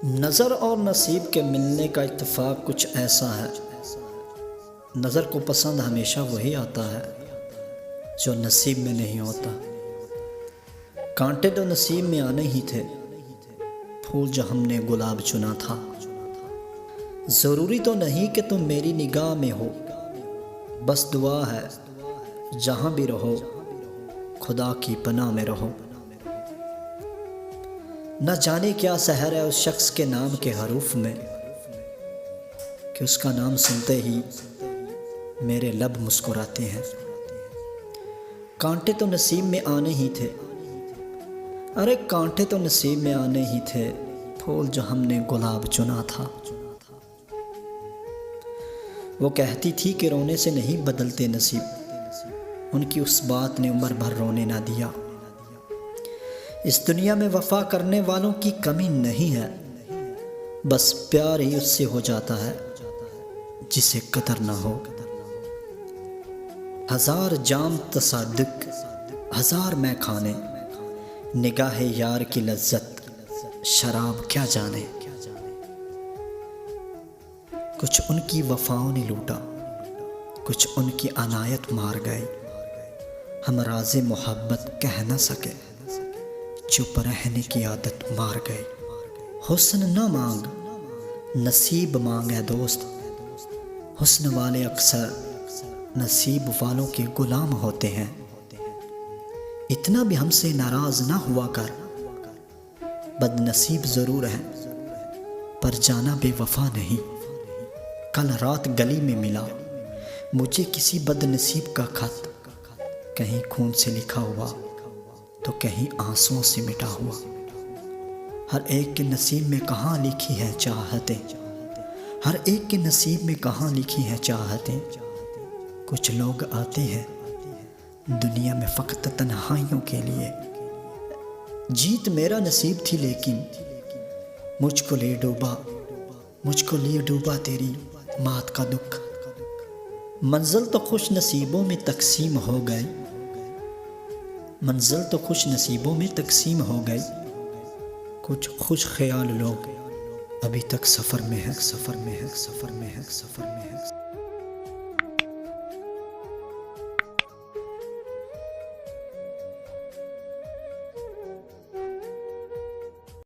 नज़र और नसीब के मिलने का इत्तेफाक कुछ ऐसा है। नज़र को पसंद हमेशा वही आता है जो नसीब में नहीं होता। कांटे तो नसीब में आने ही थे, फूल जो हमने गुलाब चुना था। ज़रूरी तो नहीं कि तुम मेरी निगाह में हो, बस दुआ है जहाँ भी रहो खुदा की पनाह में रहो। न जाने क्या सहर है उस शख्स के नाम के हरूफ में कि उसका नाम सुनते ही मेरे लब मुस्कुराते हैं। कांटे तो नसीब में आने ही थे, अरे कांटे तो नसीब में आने ही थे, फूल जो हमने गुलाब चुना था। वो कहती थी कि रोने से नहीं बदलते नसीब, उनकी उस बात ने उम्र भर रोने ना दिया। इस दुनिया में वफा करने वालों की कमी नहीं है, बस प्यार ही उससे हो जाता है जिसे कदर ना हो। हजार जाम तसादुक, हजार मैं खाने, निगाहे यार की लज्जत शराब क्या जाने। कुछ उनकी वफाओं ने लूटा, कुछ उनकी अनायत मार गए। हम राज़े मोहब्बत कह न सके, चुप रहने की आदत मार गए। हुस्न न मांग नसीब मांगे दोस्त, हुस्न वाले अक्सर नसीब वालों के गुलाम होते हैं। इतना भी हमसे नाराज ना हुआ कर, बदनसीब ज़रूर है पर जाना बेवफा नहीं। कल रात गली में मिला मुझे किसी बदनसीब का खत, कहीं खून से लिखा हुआ तो कहीं आंसुओं से मिटा हुआ। हर एक के नसीब में कहाँ लिखी है चाहतें, हर एक के नसीब में कहाँ लिखी है चाहतें। कुछ लोग आते हैं दुनिया में फ़कत तन्हाइयों के लिए। जीत मेरा नसीब थी लेकिन मुझको लिए डूबा तेरी मात का दुख। मंजिल तो खुश नसीबों में तकसीम हो गई, मंजिल तो खुश नसीबों में तकसीम हो गई। कुछ खुश ख्याल लोग अभी तक सफ़र में है, सफ़र में है, सफ़र में है, सफ़र में है।